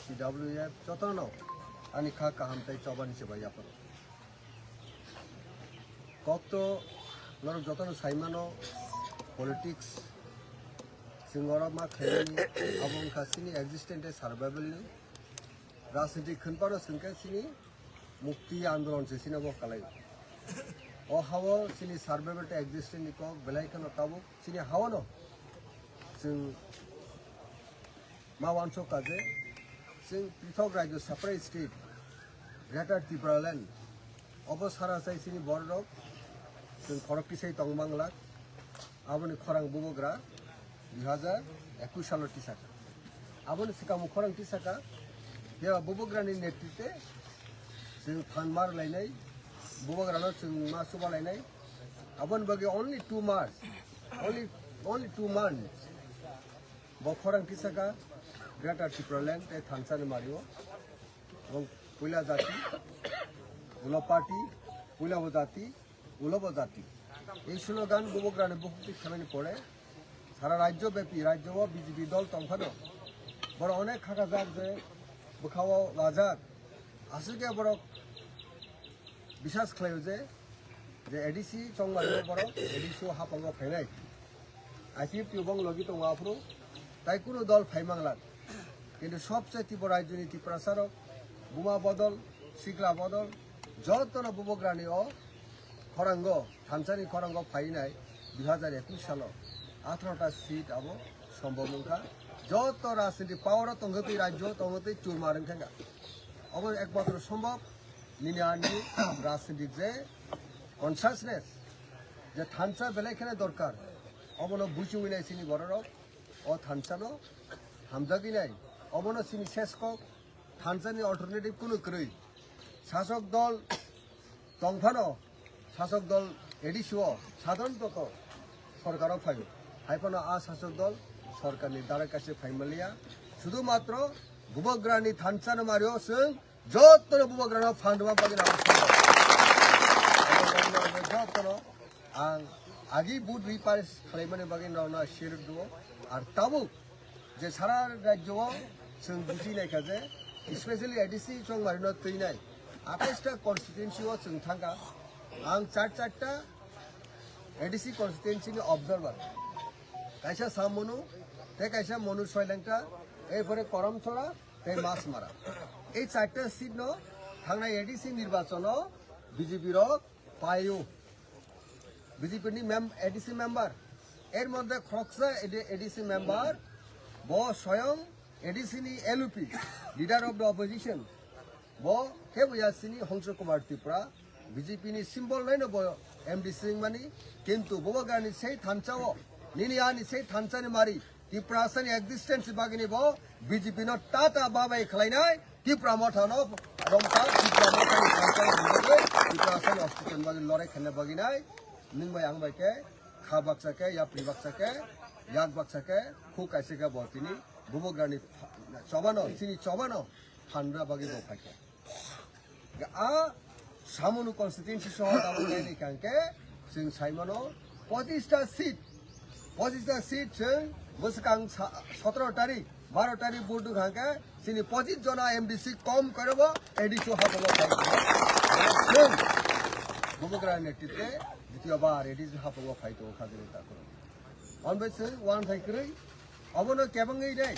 CWF যতনো আনি খা কাহামতাই চবানি সেবাই আপন কত নরক যতনো সাইমানো পলিটিক্স सिंगरा मा खायनि आबुं खासिनि एक्जिस्टेंट सार्वाइवलनि राजनीति खनपारो सिंखासिनि मुक्ति आंदोलन से सिना बो खालाय ओ हावो सिनि सार्वाइवल टे एक्जिस्टेंट को बेलायखनो ताबो सिनि हावनो जों मा वानसो काजे जों पृथक राज्य सेपारेट स्टेट ग्रेटर त्रिपुरालैंड अबसारा साइ सिनि बररक जों खरकटिसाइ तंबांला आबोनि खरां बुबोग्रा 2021 साल टिसाका आबोनि सिगां खरां टिसाका बेवा बुबोग्रानि नेतृत्वे जों फानमार लायनाय बुबोग्रानो जों मा सुबा लायनाय आबोनि बागे only 2 months only 2 months बो खरां टिसाका ग्रेटर त्रिपुरालैंड ए थानसानि मारियो এবং পয়লা জাতি উলা পার্টি পয়লাবো জাতি উলাবো জাতি এই স্লোগান বুবোগ্রানে বহুটি খামানি পড়ে সারা রাজ্যব্যাপী রাজ্যও বিজেপি দল তংফানো বড় অনেক খাকা যাক যে বুখাও লাজাক আসলকে বড় বিশ্বাস খালাयो যে এডিসি চংমারিও বড় এডিসি হাপাঙ্গ ফাইনাই আইপি পিবং লগি তংআফ্রু তাই কোনো দল ফাইমাংলা কিন্তু সবচেয়ে তীব্র রাজনীতি প্রচারক বুমা বদল সিকলা বদল যতন বুবগ্রানি ও খরাঙ্গ থানসানি খরাঙ্গ ফাইনাই 2021 সাল 18টা সিট আবো সম্ভব নঙ্কা যত রাজনীতি পাওয়ার তঙ্গতি রাজ্য তঙ্গতি চুরমারেন খেঙ্গা অব একমাত্র সম্ভব নিনিয়ানি রাজনীতিক যে কনসাসনেস যে থানসা বেলাইখানে দরকার অবন বুঝুইনাই সিনি বড়রক ও থানসানো হামজাগি নাই অবন সিনি শেষকক থানসানি অল্টারনেটিভ কোনো কই শাসক দল তংফানো শাসক দল এডিসিও সাধারণত সরকারও ফাইল হাইফানো আ শাসক দল সরকারনি দ্বারের কাছে ফাইমালিয়া শুধুমাত্র বুবগ্রানি থানসানো মারিও जों যতন বুবগ্রানো ফান্ডমা পাগি যতন आं आगि बुट रिपार्स खालामनानै बागै नावना शेयर दङ आरो ताबो जे सारा राज्यआव जों बुजिनायखा जे स्पेशली एडिसि चंमारिनो तैनाय 28टा कन्स्टिट्युएन्सिआव जों थांगा आं चारटा एडिसि कन्स्टिट्युएन्सिनि अबजार्भार কাইসা সামনু তে কাইসা মনু সয়লেংটা এরপরে করমছড়া তে মাছমারা এই চারটা সিট ন থাংনাই এডিসি নির্বাচন বিজেপির পায়ু বিজেপিনি এডিসি মেম্বার এর মধ্যে খকসা এডিসি মেম্বার ব স্বয়ং এডিসিনি এলউপি লিডার অফ দ্য অপোজিশন ব কে বুয়াসিনি হংস কুমার ত্রিপুরা বিজেপিনি সিম্বল নাই ব এমডি সিং মানি কিন্তু বুবগ্রানি সেই থানচাও নিনিয়ানি সেই থানসানি মারি ত্রিপুরাসানি এক্সিস্টেন্স বাগিনি ব বিজেপি ন টাটা বাবাই খালাইনাই ত্রিপুরা মঠানো রমতা ত্রিপুরা মঠানি থানসানি ত্রিপুরাসানি অস্ট্রেলিয়ান বাগি লড়াই খেলনা বাগিনাই নিংবাই আংবাইকে খা বাক্সাকে या প্রি বাক্সাকে याक बाक्साके खु काइसेके बर्तिनी बुबग्रानि चबानो सिनि चबानो फानरा बागि बफाके आ सामुनु कन्स्टिट्युएन्सि सह दाबुनायनि खांके जों साइमानो 25टा सीट जों बोसकां 17 तारिख 12 तारिख बुधु खांके सिनि 25 जना एमडीसी कम करबो एडिसि हाबलो जों बुबग्रानि नेतृत्वे द्वितीयबार एडिसि हाबलो फाइतो खागिरि ताको অনবেছে ওয়ান থাইকরই অবন কেবঙ্গই রে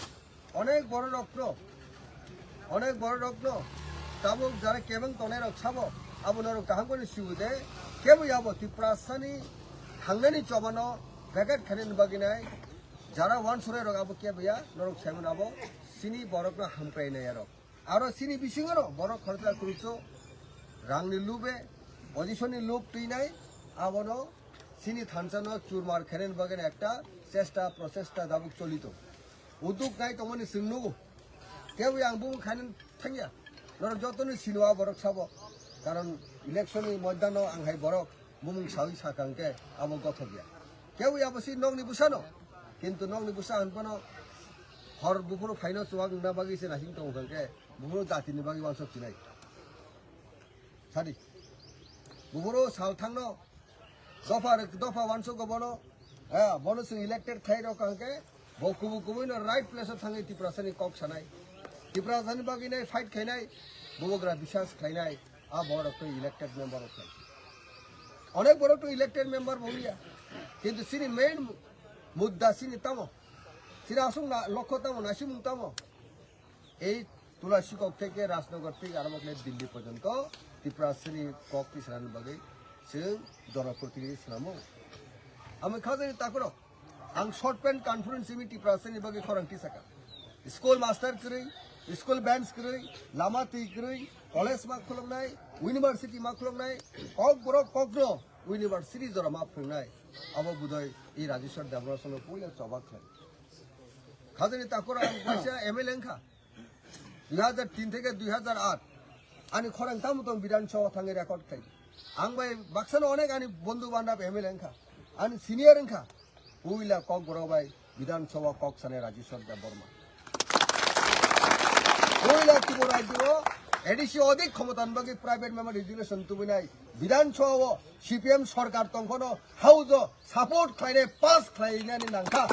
অনেক বড় রক্ত তাবো যারা কেবং তনে রক্ষাবো আবনর কাহাঙ্গনি সিউদে কেবো ইয়াবো ত্রিপুরাসানি থাংনানি চবানো ব্যাকেট খানিন বাগিনাই যারা ওয়ান সরে রগাবো কেবয়া নরক সেমন আবো সিনি বরকনা হামপ্রাইনাই আরো সিনি বিসিংরো বড় খরচা করিছো রাংনি লুবে পজিশনি লুব তুইনাই আবনো সিনি থানসানো চুরমার খেরেন বাগেন একটা চেষ্টা প্রচেষ্টা দাবুক চলিত উদ্যোগ নাই তমনি সিংনু কেউ আংবু খানেন থাঙ্গিয়া নর যতনি সিনুয়া বরক সাব কারণ ইলেকশননি ময়দান আংহাই বরক মুমুং সাউই সাকাংকে আবো গথ গিয়া কেউ আবসি নংনি বুসানো কিন্তু নংনি বুসা আনপানো হর বুফুরো ফাইনো চুয়াক না বাগিছে নাসিং তংখাংকে বুফুরো জাতিনি বাগি ওয়ান শক্তি নাই সাদি বুফুরো সাল থাংনো दफा वानसो को बनो बनो से इलेक्टेड खाई रखा के वो कुबु कुबु न राइट प्लेस थांगे त्रिपुरासानि कक सानाय ত্রিপুরা রাজধানী বাগিনায় ফাইট খাইনাই ববগ্রা বিশ্বাস খাইনাই বড় একটা ইলেক্টেড মেম্বার খাই অনেক বড় একটা ইলেক্টেড মেম্বার বলিয়া কিন্তু সিনি মেইন মুদ্দা সিনি তামো সিনি আসুন না লক্ষ্য তামো নাসিমুং তামো এই তুলাসীকক থেকে রাজনগর থেকে আরম্ভ করে দিল্লি পর্যন্ত ত্রিপুরা শ্রেণী কক কিসান বাগै जों জনপ্রতিনিধি ছিলামো আমি খাজানি তাকর आं शर्ट पेन कॉन्फ्रेंस में त्रिपुरा श्रेणी बागै खरंथि साका स्कूल मास्टर करै स्कूल बेंच करै लामा तै करै कॉलेज मा खुलमनाय यूनिवर्सिटी मा खुलमनाय कक बरक ककनो यूनिवर्सिटी जरा मा फुंनाय अब बुदय ई राजेश्वर देवरसन पहिले चबाक खाय खाजानि ताकरा आं पैसा एमएलए खा 2003 থেকে 2008 आनि खरंथा मतन विधानसभा थांगे रेकर्ड खाय आं बाय बाक्सानो अनेक आनि बंधु बान्धव एमएलए खा आनि सिनियर खा पहिले कक बरबाय विधानसभा कक साने राजेश्वर देव बर्मा पहिले त्रिपुरा राज्य एडिसि अधिक क्षमतान बागै प्राइवेट मेम्बर रेजुलेशन तुबिनाय विधानसभा सीपीएम सरकार तंखनो हाउज सापोर्ट खायने पास खायनानि नांखा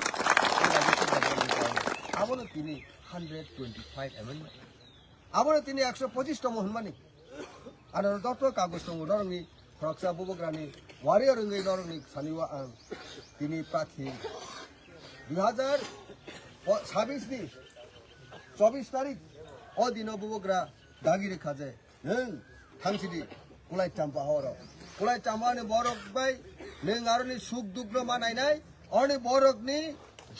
आबोनो तिनि 125 एमएलए आबोनो तिनि 125 तम हनमानि आरो डक्टर कागज दङ दरंनि फरक्सा बबग्रानि वारियर रंगै दरंनि सानिवा तिनि प्रार्थी 2026 नि 24 तारिख अदिन बबग्रा दागिरि खाजे नों थांसिदि कुलाय चाम्पा हरो कुलाय चाम्पानि बरक बाय नों आरोनि सुख दुख मानायनाय अनि बरकनि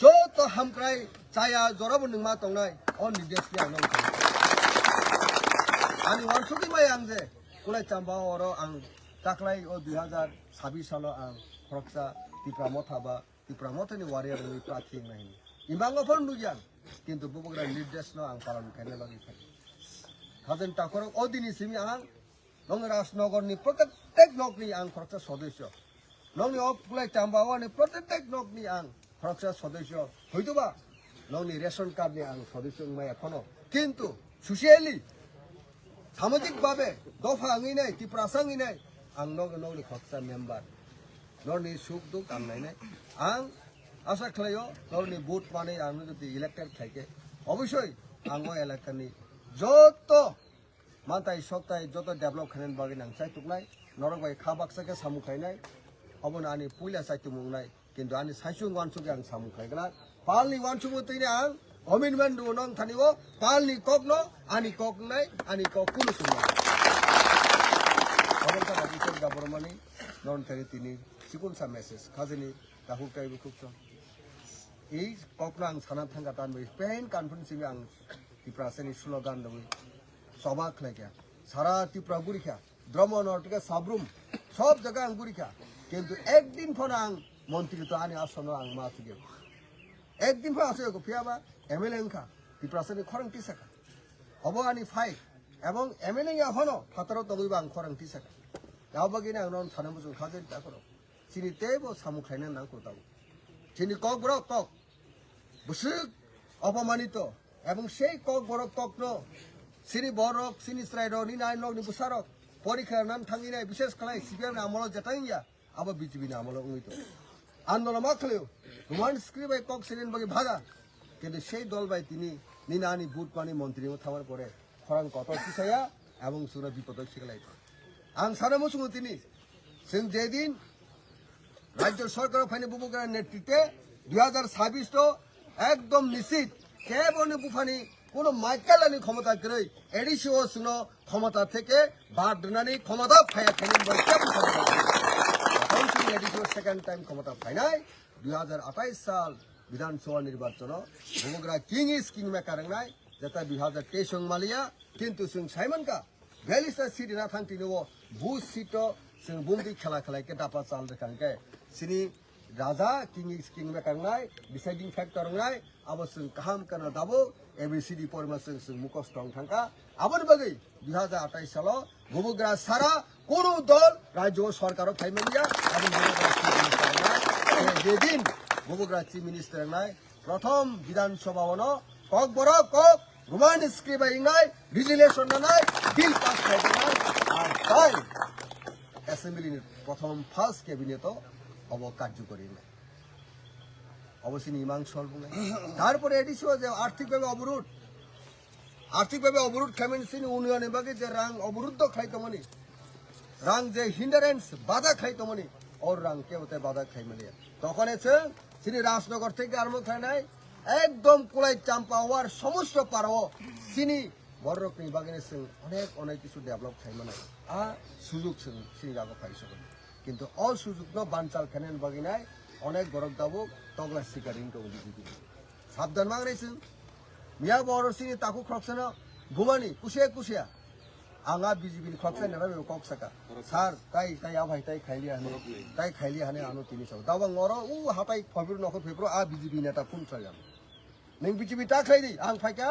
जत हामक्राय चाया जराबो नों मा तंनाय अ निर्देशनि आं नों आनि वानसुकि माय आं जे कुलाय चाम्पा हरो आं दाख्लै 2026 सालाव आं फरक्सा ত্রিপুরা मथाबा ত্রিপুরা मथानि वारियर रंगै प्रार्थी नायनि इमांगफोर नुयां किन्तु बबग्रा निर्देशनो आं पालन खायनो लागि खाय खाजन ताकर अदिनिसिम आं नंग राजनगरनि प्रत्येक नकनि आं फरक्सा सदस्य नंनि अफलाय चाम्बावानि प्रत्येक नकनि आं फरक्सा सदस्य हयतोबा नंनि रेशन कार्डनि आं सदस्य नङा एखनो किन्तु ससियेलि सामाजिक भाबे दफा आङैनाय त्रिपुरा सांगैनाय आं नंनि फरक्सा मेम्बार नंनि सुख दुख आं नायनाय आं आशा खालायो नंनि भोट माने आं जुदि इलेक्टेड थाइके अबश्य आं एलेकानि जत मानताय सप्ताह जत डेभलप खायनायनि बागै आं चाइतुकनाय नरक बाय खाबाक्साके सामु खायनाय अबन आनि पुइला चाइतुमुंनाय किन्तु आनि साइसुं वानसुके आं सामु खायगला पालनि वानसुमु तैने आं कमिटमेन्ट दङ नं थानिबो पालनि ककनो आनि ककनाय आनि ककुनु सुनाय अबनका राजिसर गाबरमानि नन थारि तिनि सिकुनसा मेसेज खाजनि दाहुकायबो खुबसो এই ककना आं साना थांगा तानबो पेन कॉन्फ्रेंस में आं ত্রিপুরা শ্রেণী स्लोगान दङ सभा खालायखा सारा ত্রিপুরা गुरिखा द्रम नर्टिका साब्रुम सब जगह आं गुरिखा किन्तु एक दिन फन आं मंत्री तो आनि आसनो आं मा थिगे एक दिन फन आसो को फियाबा एमएलए खा ত্রিপুরা শ্রেণী खरंथि साका अब आनि फाइट एवं एमएलए आफनो फातारो तगैबा आं खरंथि साका यावबागिना आं नन सानमु जों खाजे ताकरो सिनि तेबो सामु खायना नांगौ दाबो सिनि कक ब्रक कक बुसुक अपमानित এবং সেই কক বড় ককন সিনি বড়ক সিনি স্রাইডনি নাইনকনি বুসারক পরীক্ষার নাম থাঙ্গিনাই বিশেষ খালাই সিপিএম আমল জেটাইয়া আবার বিজেপি আমল উইত আন্দোলন মাখলেও রোমান স্ক্রিবাই কক সিরিন বাকি ভাগা কিন্তু সেই দল বাই তিনি নিনানি বুট পানি মন্ত্রী থামার পরে খরাং কত কিসাইয়া এবং সুরা বিপদ শিখলাই আং সারা মসুম তিনি जों যেদিন রাজ্য সরকার ফাইনে বুবুকার নেতৃত্বে 2026 তো একদম নিশ্চিত কেবল বুফানি কোন মাইকেলানি ক্ষমতা করে এডিসিও শুনো ক্ষমতা থেকে বাদ দিনানি ক্ষমতা ফায়া খেলেন বলে এডিসিও সেকেন্ড টাইম ক্ষমতা ফাইনাই 2028 সাল বিধানসভা নির্বাচন বুবুগরা কিং ইজ কিং মেকার নাই যেটা 2023 সংমালিয়া কিন্তু जों साइमनका 42 সিট না থাংতিনো भू सीट जों बुंदि खेला खेलायके दापा चाल देखांके सिनि राजा किं इज किं मेकार नाय डिसाइडिंग फैक्टर नाय अब जों काहाम kana दाबो एबीसीडी परमा जों मुखस्त थांका आबन बागै 2028 साल बुबुग्रा सारा कोनो दल राज्य सरकार फाइमेलिया आबन जेदिन बुबुग्रा चिफ मिनिस्टर नाय प्रथम विधानसभा वन कक बड़ कक रोमान स्क्रिप्ट इंगाय रिजोल्यूशन नाय बिल पास खायनाय আর তাই অ্যাসেম্বলি প্রথম ফার্স্ট ক্যাবিনেট অব কার্যকরী না অবশ্যই ইমাং সলভ নাই তারপরে এডিসিও যে আর্থিকভাবে অবরোধ আর্থিকভাবে অবরোধ খাইমেন সিনি উন্নয়নের বাকি যে রাং অবরুদ্ধ খাইতমনি রাং যে হিন্ডারেন্স বাধা খাইতমনি ওর রাং কেউতে বাধা খাইমেলিয়া তখন এসে তিনি রাজনগর থেকে আরম্ভ খাই নাই একদম কুলাই চাম্পা হওয়ার সমস্ত পারো তিনি বড় রকম বাগানে সিং অনেক কিছু ডেভেলপ খাইমানাই সুযোগ সিং সিনি গাগো পাইছিল কিন্তু অসুযোগ বানচাল খানেন বাগিনায় অনেক গরম দাবো তগলা শিকারিং তো সাবধান মাগনাইছেন মিয়া বড় সিনি তাকু খরকসানো ঘুমানি কুশিয়া आंगा बीजेपी खक्सा नेरा बे कक सका सार ताई आभाई ताई खाइलिया हाने आनो तिनि सब दावा ngoro u हाताई फबिर नखर फेब्रो आ बीजेपी नेता फुन छायाम नों बीजेपी ता खाइदि आं फाइका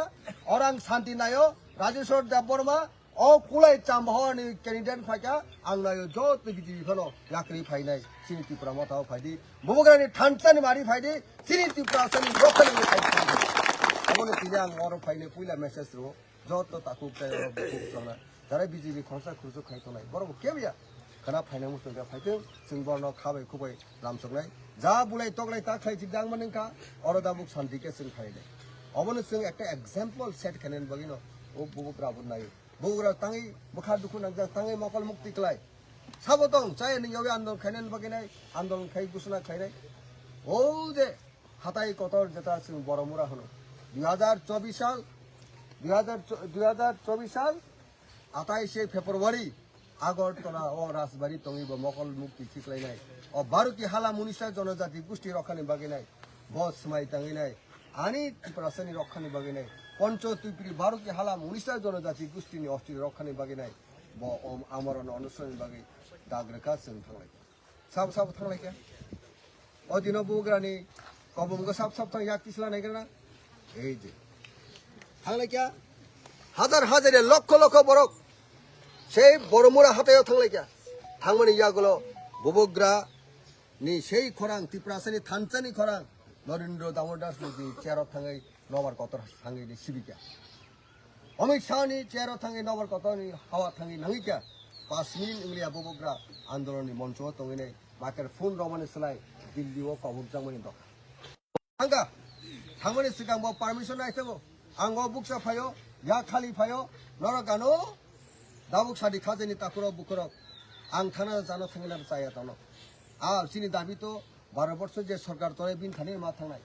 अरां शान्ति नायो राजेश्वर देबबर्मा ओ कुलाय चामहनि कैंडिडेट फाइका आं नायो जत बीजेपी फनो याक्रि फाइनाय सिनि त्रिपुरा मथाव फाइदि बबगरानि थानसानि मारि फाइदि सिनि त्रिपुरा सनि रखनि फाइदि अबने तिनि आं ngoro फाइने पुइला मेसेज रो जत ताकु बुकसना যারা বিজেপি খরচা খুরজো খাইতো নাই বড় কেবিয়া খানা ফাইনা মুসুঙ্গা ফাইতো जों बर्न खाबाय खुबाय लामसंनाय जा बुलाय तगलाय ता खाइ जिदां माननका अरदा बुक शान्तिके जों खाइदे अबनो जों একটা एग्जांपल सेट खानेन बगिनो ओ बुगुब्राबो नायो बुगुब्रा तांगै बुखा दुखु नांजा तांगै मकल मुक्ति क्लाय साबतं चाय नियावे आन्दोलन खानेन बगिनाय आन्दोलन खाइ गुसना खाइनाय ओ जे हाताय कतर जेता जों बरमुरा हनो 2024 साल 28 फेब्रुवारी আগরতলা ও রাজবাড়ি তঙ্গিব মকল মুক্তি ঠিকলাইনাই ও বারুকি হালা মুনিশা জনজাতি গোষ্ঠী রক্ষানি বাগিনাই বস মাই তাঙ্গিনাই আনি ত্রিপুরাসানি রক্ষানি বাগিনাই পঞ্চ ত্রিপুরি বারুকি হালা মুনিশা জনজাতি গোষ্ঠীনি অষ্টি রক্ষানি বাগিনাই ব আমরণ অনুসরণ বাগি দাগরেখা जों थांलाय साब थांलायके অদিন বুগ্রানি কবমগো সাব थां याकिसला नायगोना এই যে थांलायके হাজার লক্ষ বরক সেই বড়মুরা হাতেও থাকলাইকা থাংমানি ইয়াগুলো ববগ্রা নি সেই খরাং ত্রিপুরাসানি থানচানি খরাং নরেন্দ্র দামোদর দাস মোদী চেয়ার থাঙ্গাই নবার কতর থাঙ্গাই নি সিবিকা অমিত শাহনি চেয়ার থাঙ্গাই নবার কতনি হাওয়া থাঙ্গি নাঙ্গিকা 5 মিনিট ইংলিয়া ববগ্রা আন্দোলননি মঞ্চ তঙ্গিনে মাকের ফোন রমানে সলাই দিল্লি ও কবুকজাংমানি দক থাঙ্গা থাংমানি সিগাं बो पारमिशन आइथागो आंगो बुकसा फायो या खाली फायो नरगानो दाबुक सादि खाजेनि ताकुरो बुकुरो आं थाना जानो थांगिना जाया तानो सिनि दाबि तो 12 वर्ष जे सरकार तोरे बिन थानि मा थांनाय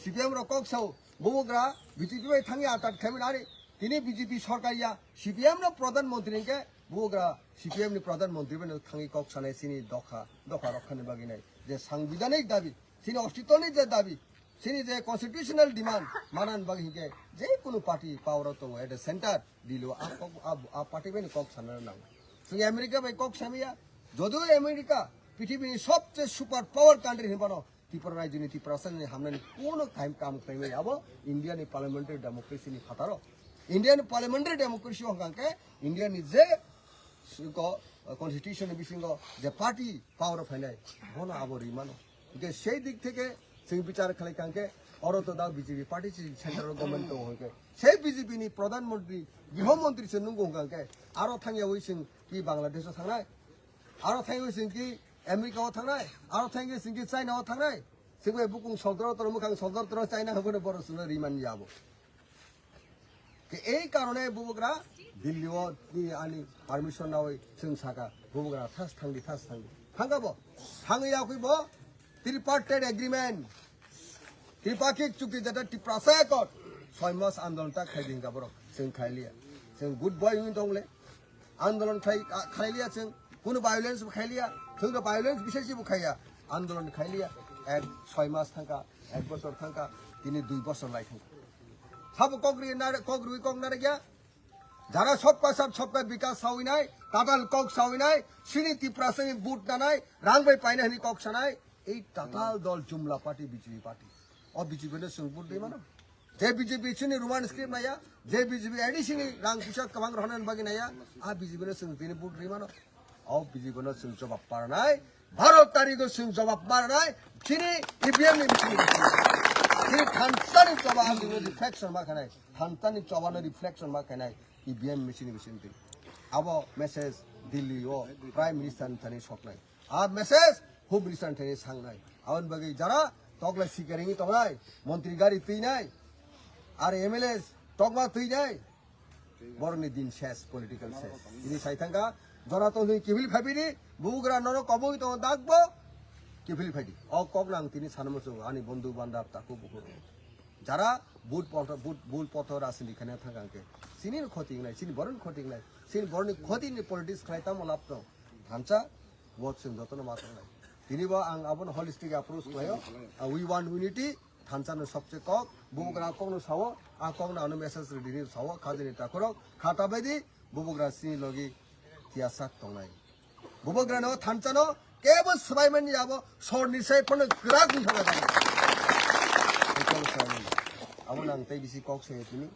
सीपीएम रो कक्साव बुगुग्रा बीजेपी बाय थांगि आटाट खामिन आरि तिनि बीजेपी सरकारिया सीपीएम नो प्रधानमंत्री के बुगुग्रा सीपीएम नि प्रधानमंत्री बने थांगि कक्सानाय सिनि दखा रखखानि बागिनाय जे सांविधानिक दाबि सिनि अस्तित्वनि जे दाबि सिनि जे कन्स्टिट्यूशनल डिमांड मानान बागिके जे कोनो पार्टी पावर तो एट द सेंटर दिलो आ पार्टी बेनि कक सानना नांग जों आमेरिका बाय कक सामिया जदो आमेरिका पृथ्वीनि सबचेয়ে सुपार पावर कान्ट्री हिबानो त्रिपुरा राज्यनि त्रिपुरासानि हामनानि कोनो काम खाइमै अब इन्डियानि पार्लियामेंटारि डेमोक्रेसीनि फातारो इन्डियानि पार्लियामेंटारि डेमोक्रेसी हंगाके इन्डियानि जे कन्स्टिट्यूशन बिसिंगो जे पार्टी पावर फाइनाय होना अब रिमानो के সেই দিক থেকে जों বিচার खालायखांके अरतो दा बीजेपी पार्टी सेंट्रल गवर्नमेंट तो होके से बीजेपी नि प्रधानमंत्री गृहमंत्री से नुंगो होंगे आरो थांगियाव जों कि बांग्लादेश थांनाय आरो थांगियाव जों कि আমেরিকাও थांनाय आरो थांगियाव जों कि चाइनाव थांनाय जों बुकुं सदर मुखां सदर चाइना होबोनो बर सुनो रिमान जाबो के এই কারণে বুবগ্রা দিল্লিও नि आनि पारमिशन नावै जों सागा बुबग्रा थास थांगि थांगाबो थांगियाखैबो त्रिपार्टाइट एग्रीमेंट त्रिपाक्षिक चुक्ति जेटा त्रिप्रासायकट 6 मास आंदोलन ता खाइदिंगा बरक जों खाइलिया जों गुड बय हुइन दंले आंदोलन खाइलिया जों कोनो वायलेंस खाइलिया जों वायलेंस बिसेसि बुखाया आंदोलन खाइलिया 6 मास थांका 1 बছর थांका दिनै 2 বছর লাই थांका सब कग्रुइ कगनारे गया যারা सबका विकास साविनाय ताताल कक साविनाय सिनि त्रिप्रासानि बुट नानाय रांबाय पाइनानि कक सानाय এই টাটাল দল জুমলা পার্টি বিজেপি পার্টি ও বিজেপি নে সুরপুর দে মানো যে বিজেপি সিনি রোমান স্ক্রিপ্ট নাইয়া যে বিজেপি এডিশনি রাং পুষা কমাং রহনান বাগি নাইয়া আ বিজেপি নে সুং দিনে বুট রে মানো ও বিজেপি নে সুং জবাব পারনাই ভারত তারিখ সুং জবাব পারনাই সিনি ইবিএম নি সিনি থানতানি জবাব দিনে রিফ্লেকশন মা খানাই থানতানি জবানে রিফ্লেকশন মা খানাই ইবিএম মেশিন মেশিন আবো মেসেজ দিল্লি ও প্রাইম মিনিস্টার থানি সকলাই আ মেসেজ খুব মিনিস্টার থানি সাংনাই আউন বাগি যারা তগলা সিকারিং তগলাই মন্ত্রী গাড়ি তুই নাই আর এমএলএ তগমা তুই নাই বরনি দিন শেষ পলিটিক্যাল শেষ ইনি সাইথাঙ্গা জনাতন হুই কিভিল ফাইবিনি বুবুগ্রা নর কবই তো দাগবো কিভিল ফাইদি কবনাং তিনি সানমসু আনি বন্ধু বান্ধব তাকু বুকুর যারা বুট পথ রাজনীতি খানে থাকাঙ্কে সিনির ক্ষতি নাই সিনি বরণ ক্ষতি নাই সিনি বরণি ক্ষতি নি পলিটিক্স খাইতাম লাভ দं ধানচা ওয়াট जों যতন মাত্র নাই তিনিবা আং আবন হলিস্টিক অ্যাপ্রোচ কয় উই ওয়ান্ট ইউনিটি ধানচানো সবচেয়ে কক বুবুগ্রা কখনো সাও আ কখনো আনো মেসেজ রেডি সাও খাজনি তাকরক খাতা বাইদি বুবুগ্রা সিনি লগি তিয়াসাক দंनाय বুবুগ্রানো ধানচানো কেবল সবাইমানি যাবো সরনিসাই ফোন গ্রাগ নিছানা যাবো আবন আং তাই বিসি কক সয়ে তিনি